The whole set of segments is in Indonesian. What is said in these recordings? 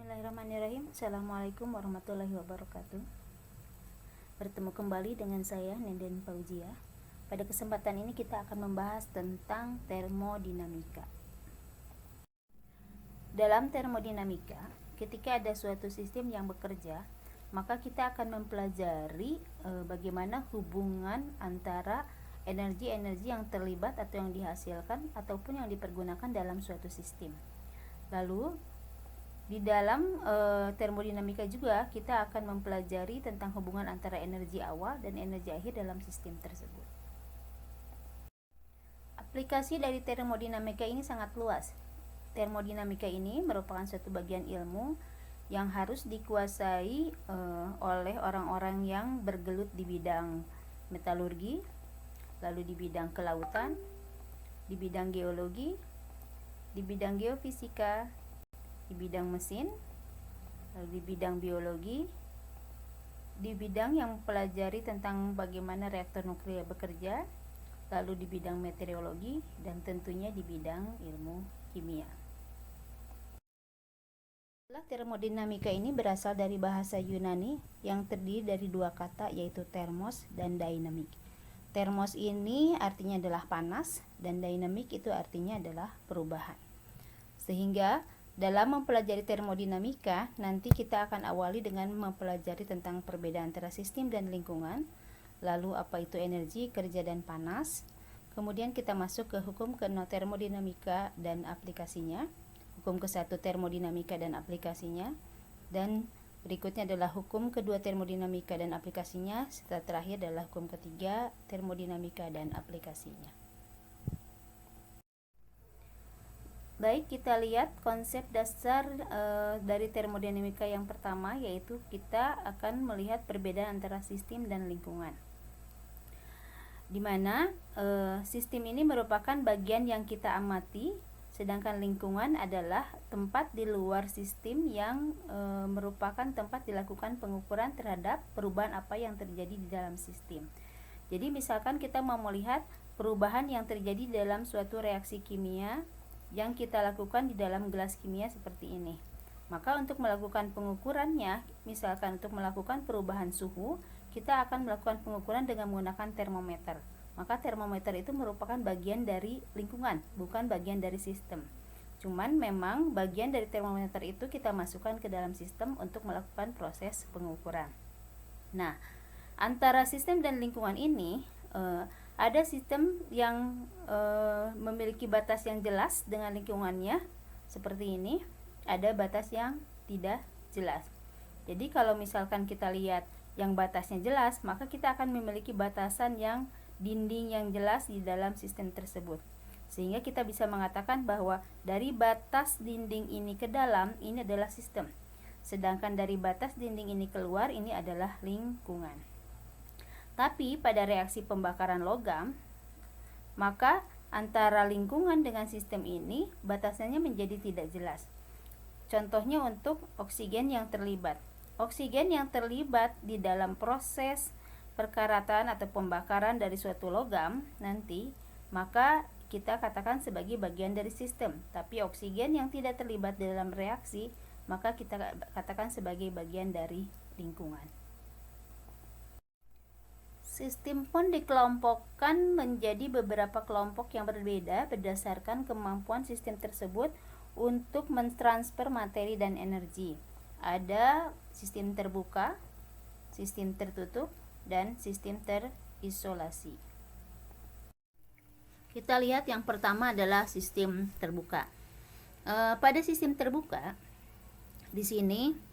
Bismillahirrahmanirrahim. Assalamualaikum warahmatullahi wabarakatuh. Bertemu kembali dengan saya Nenden Fauzia. Pada kesempatan ini kita akan membahas tentang termodinamika. Dalam termodinamika, ketika ada suatu sistem yang bekerja, maka kita akan mempelajari bagaimana hubungan antara energi-energi yang terlibat atau yang dihasilkan ataupun yang dipergunakan dalam suatu sistem. Lalu di dalam termodinamika juga kita akan mempelajari tentang hubungan antara energi awal dan energi akhir dalam sistem tersebut. Aplikasi dari termodinamika ini sangat luas. Termodinamika ini merupakan suatu bagian ilmu yang harus dikuasai oleh orang-orang yang bergelut di bidang metalurgi, lalu di bidang kelautan, di bidang geologi, di bidang geofisika, di bidang mesin, lalu di bidang biologi, di bidang yang mempelajari tentang bagaimana reaktor nuklir bekerja, lalu di bidang meteorologi, dan tentunya di bidang ilmu kimia. Termodinamika ini berasal dari bahasa Yunani yang terdiri dari dua kata, yaitu thermos dan dynamic. Thermos ini artinya adalah panas dan dynamic itu artinya adalah perubahan. Sehingga dalam mempelajari termodinamika, nanti kita akan awali dengan mempelajari tentang perbedaan antara sistem dan lingkungan, lalu apa itu energi, kerja, dan panas. Kemudian kita masuk ke hukum ke-6 termodinamika dan aplikasinya, hukum ke-1 termodinamika dan aplikasinya, dan berikutnya adalah hukum kedua termodinamika dan aplikasinya, serta terakhir adalah hukum ketiga termodinamika dan aplikasinya. Baik, kita lihat konsep dasar dari termodinamika yang pertama, yaitu kita akan melihat perbedaan antara sistem dan lingkungan. Di mana sistem ini merupakan bagian yang kita amati, sedangkan lingkungan adalah tempat di luar sistem yang merupakan tempat dilakukan pengukuran terhadap perubahan apa yang terjadi di dalam sistem. Jadi misalkan kita mau melihat perubahan yang terjadi dalam suatu reaksi kimia yang kita lakukan di dalam gelas kimia seperti ini. Maka untuk melakukan pengukurannya, misalkan untuk melakukan perubahan suhu, kita akan melakukan pengukuran dengan menggunakan termometer. Maka termometer itu merupakan bagian dari lingkungan, bukan bagian dari sistem. Cuman memang bagian dari termometer itu kita masukkan ke dalam sistem untuk melakukan proses pengukuran. Nah, antara sistem dan lingkungan ini ada sistem yang memiliki batas yang jelas dengan lingkungannya seperti ini, ada batas yang tidak jelas. Jadi kalau misalkan kita lihat yang batasnya jelas, maka kita akan memiliki batasan yang dinding yang jelas di dalam sistem tersebut. Sehingga kita bisa mengatakan bahwa dari batas dinding ini ke dalam, ini adalah sistem. Sedangkan dari batas dinding ini keluar, ini adalah lingkungan. Tapi pada reaksi pembakaran logam, maka antara lingkungan dengan sistem ini batasannya menjadi tidak jelas. Contohnya untuk oksigen yang terlibat. Oksigen yang terlibat di dalam proses perkaratan atau pembakaran dari suatu logam nanti, maka kita katakan sebagai bagian dari sistem. Tapi oksigen yang tidak terlibat dalam reaksi, maka kita katakan sebagai bagian dari lingkungan. Sistem pun dikelompokkan menjadi beberapa kelompok yang berbeda berdasarkan kemampuan sistem tersebut untuk mentransfer materi dan energi. Ada sistem terbuka, sistem tertutup, dan sistem terisolasi. Kita lihat yang pertama adalah sistem terbuka. Pada sistem terbuka, di sini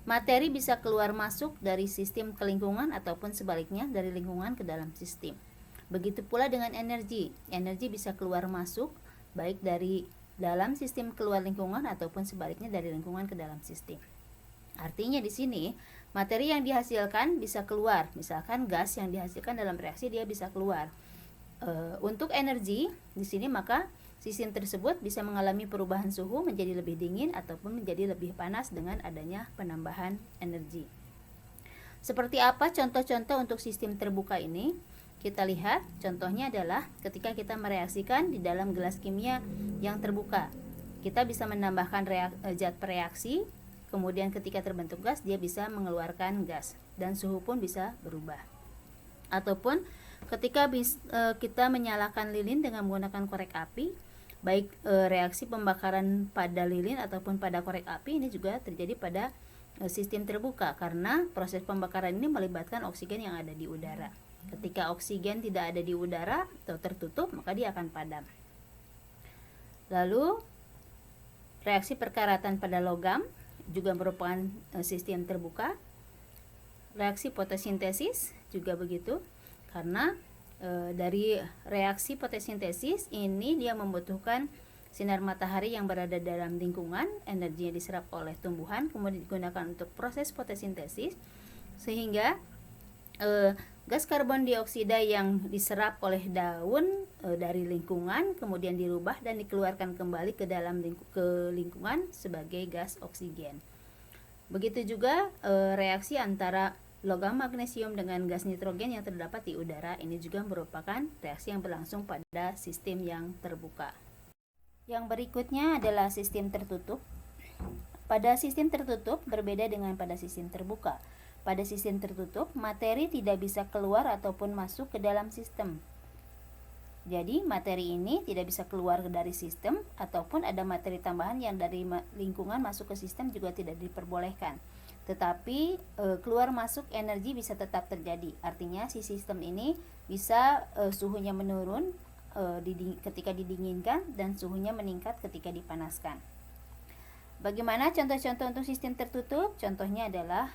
materi bisa keluar masuk dari sistem ke lingkungan ataupun sebaliknya dari lingkungan ke dalam sistem. Begitu pula dengan energi. Energi bisa keluar masuk baik dari dalam sistem keluar lingkungan ataupun sebaliknya dari lingkungan ke dalam sistem. Artinya di sini materi yang dihasilkan bisa keluar. Misalkan gas yang dihasilkan dalam reaksi dia bisa keluar. Untuk energi di sini maka sistem tersebut bisa mengalami perubahan suhu menjadi lebih dingin ataupun menjadi lebih panas dengan adanya penambahan energi. Seperti apa contoh-contoh untuk sistem terbuka ini? Kita lihat contohnya adalah ketika kita mereaksikan di dalam gelas kimia yang terbuka. Kita bisa menambahkan zat pereaksi, kemudian ketika terbentuk gas dia bisa mengeluarkan gas dan suhu pun bisa berubah. Ataupun ketika kita menyalakan lilin dengan menggunakan korek api, baik reaksi pembakaran pada lilin ataupun pada korek api ini juga terjadi pada sistem terbuka, karena proses pembakaran ini melibatkan oksigen yang ada di udara. Ketika oksigen tidak ada di udara atau tertutup, maka dia akan padam. Lalu reaksi perkaratan pada logam juga merupakan sistem terbuka. Reaksi fotosintesis juga begitu, karena dari reaksi fotosintesis ini dia membutuhkan sinar matahari yang berada dalam lingkungan, energi yang diserap oleh tumbuhan kemudian digunakan untuk proses fotosintesis, sehingga gas karbon dioksida yang diserap oleh daun dari lingkungan kemudian dirubah dan dikeluarkan kembali ke dalam lingkungan sebagai gas oksigen. Begitu juga reaksi antara logam magnesium dengan gas nitrogen yang terdapat di udara, ini juga merupakan reaksi yang berlangsung pada sistem yang terbuka. Yang berikutnya adalah sistem tertutup. Pada sistem tertutup berbeda dengan pada sistem terbuka. Pada sistem tertutup, materi tidak bisa keluar ataupun masuk ke dalam sistem. Jadi, materi ini tidak bisa keluar dari sistem, ataupun ada materi tambahan yang dari lingkungan masuk ke sistem juga tidak diperbolehkan. Tetapi keluar masuk energi bisa tetap terjadi. Artinya si sistem ini bisa suhunya menurun ketika didinginkan dan suhunya meningkat ketika dipanaskan. Bagaimana contoh-contoh untuk sistem tertutup? Contohnya adalah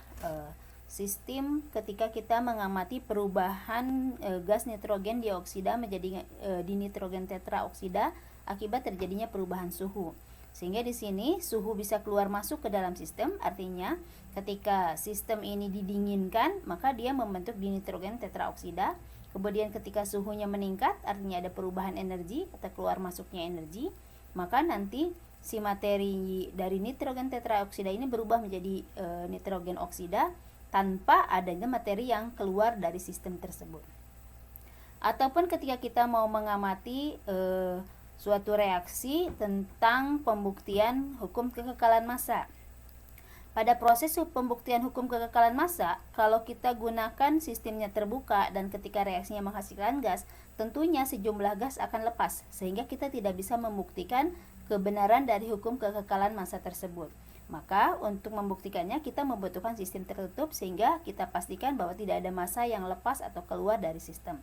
sistem ketika kita mengamati perubahan gas nitrogen dioksida menjadi dinitrogen tetraoksida akibat terjadinya perubahan suhu. Sehingga di sini suhu bisa keluar masuk ke dalam sistem, artinya ketika sistem ini didinginkan maka dia membentuk dinitrogen tetraoksida. Kemudian ketika suhunya meningkat, artinya ada perubahan energi atau keluar masuknya energi, maka nanti si materi dari nitrogen tetraoksida ini berubah menjadi nitrogen oksida tanpa adanya materi yang keluar dari sistem tersebut. Ataupun ketika kita mau mengamati suatu reaksi tentang pembuktian hukum kekekalan massa. Pada proses pembuktian hukum kekekalan massa, kalau kita gunakan sistemnya terbuka dan ketika reaksinya menghasilkan gas, tentunya sejumlah gas akan lepas, sehingga kita tidak bisa membuktikan kebenaran dari hukum kekekalan massa tersebut. Maka untuk membuktikannya kita membutuhkan sistem tertutup sehingga kita pastikan bahwa tidak ada massa yang lepas atau keluar dari sistem.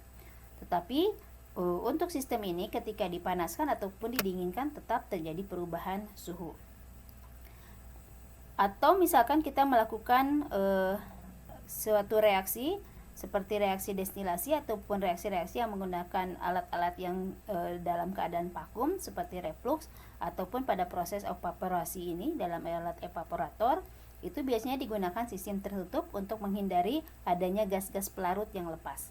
Tetapi untuk sistem ini ketika dipanaskan ataupun didinginkan tetap terjadi perubahan suhu. Atau misalkan kita melakukan suatu reaksi seperti reaksi destilasi ataupun reaksi-reaksi yang menggunakan alat-alat yang dalam keadaan vakum seperti reflux ataupun pada proses evaporasi ini dalam alat evaporator, itu biasanya digunakan sistem tertutup untuk menghindari adanya gas-gas pelarut yang lepas.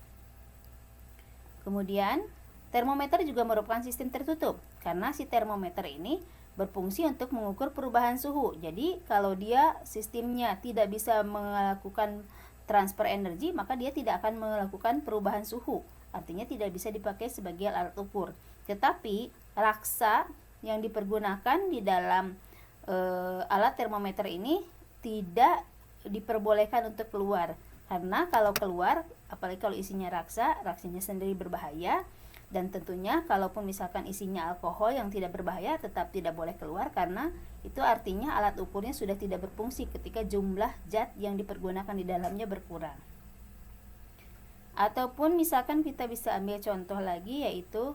Kemudian termometer juga merupakan sistem tertutup karena si termometer ini berfungsi untuk mengukur perubahan suhu. Jadi kalau dia sistemnya tidak bisa melakukan transfer energi, maka dia tidak akan melakukan perubahan suhu. Artinya tidak bisa dipakai sebagai alat ukur. Tetapi raksa yang dipergunakan di dalam alat termometer ini tidak diperbolehkan untuk keluar. Karena kalau keluar, apalagi kalau isinya raksa, raksanya sendiri berbahaya. Dan tentunya kalaupun misalkan isinya alkohol yang tidak berbahaya, tetap tidak boleh keluar karena itu artinya alat ukurnya sudah tidak berfungsi ketika jumlah zat yang dipergunakan di dalamnya berkurang. Ataupun misalkan kita bisa ambil contoh lagi yaitu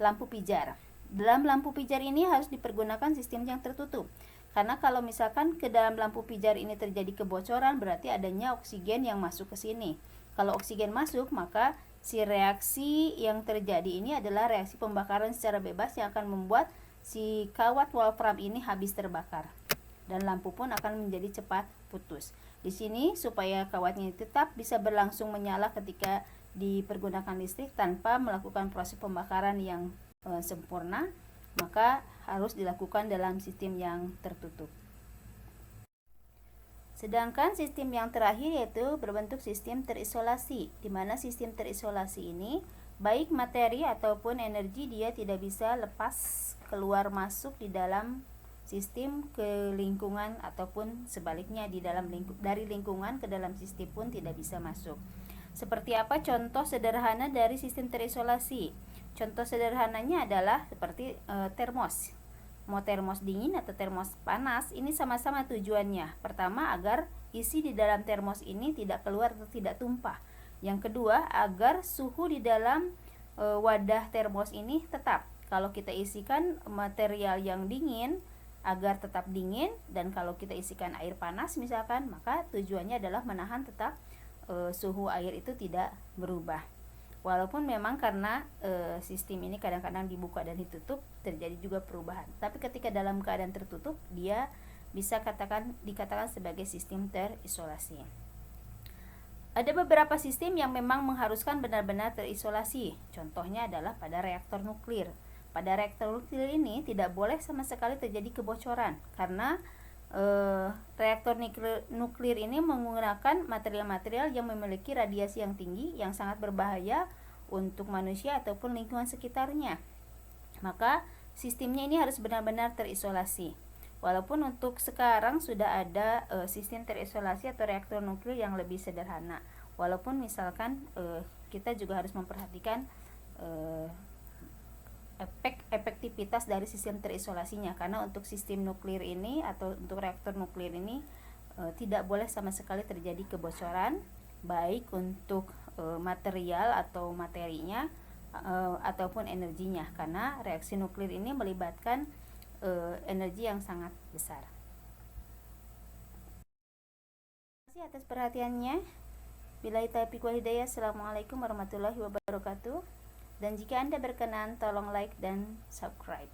lampu pijar. Dalam lampu pijar ini harus dipergunakan sistem yang tertutup. Karena kalau misalkan ke dalam lampu pijar ini terjadi kebocoran, berarti adanya oksigen yang masuk ke sini. Kalau oksigen masuk, maka si reaksi yang terjadi ini adalah reaksi pembakaran secara bebas yang akan membuat si kawat wolfram ini habis terbakar. Dan lampu pun akan menjadi cepat putus. Di sini supaya kawatnya tetap bisa berlangsung menyala ketika dipergunakan listrik tanpa melakukan proses pembakaran yang sempurna, maka harus dilakukan dalam sistem yang tertutup. Sedangkan sistem yang terakhir yaitu berbentuk sistem terisolasi, di mana sistem terisolasi ini baik materi ataupun energi dia tidak bisa lepas keluar masuk di dalam sistem ke lingkungan ataupun sebaliknya dari lingkungan ke dalam sistem pun tidak bisa masuk. Seperti apa contoh sederhana dari sistem terisolasi? Contoh sederhananya adalah seperti termos. Mau termos dingin atau termos panas, ini sama-sama tujuannya. Pertama, agar isi di dalam termos ini tidak keluar atau tidak tumpah. Yang kedua, agar suhu di dalam wadah termos ini tetap. Kalau kita isikan material yang dingin, agar tetap dingin, dan kalau kita isikan air panas misalkan, maka tujuannya adalah menahan tetap suhu air itu tidak berubah. Walaupun memang karena sistem ini kadang-kadang dibuka dan ditutup, terjadi juga perubahan. Tapi ketika dalam keadaan tertutup, dia bisa dikatakan sebagai sistem terisolasi. Ada beberapa sistem yang memang mengharuskan benar-benar terisolasi. Contohnya adalah pada reaktor nuklir. Pada reaktor nuklir ini tidak boleh sama sekali terjadi kebocoran, karena reaktor nuklir ini menggunakan material-material yang memiliki radiasi yang tinggi yang sangat berbahaya untuk manusia ataupun lingkungan sekitarnya. Maka sistemnya ini harus benar-benar terisolasi. Walaupun untuk sekarang sudah ada sistem terisolasi atau reaktor nuklir yang lebih sederhana. Walaupun misalkan kita juga harus memperhatikan efektivitas dari sistem terisolasinya, karena untuk sistem nuklir ini atau untuk reaktor nuklir ini tidak boleh sama sekali terjadi kebocoran, baik untuk material atau materinya ataupun energinya, karena reaksi nuklir ini melibatkan energi yang sangat besar. Terima kasih atas perhatiannya. Billahi taufiq wal hidayah. Assalamualaikum warahmatullahi wabarakatuh. Dan jika Anda berkenan, tolong like dan subscribe.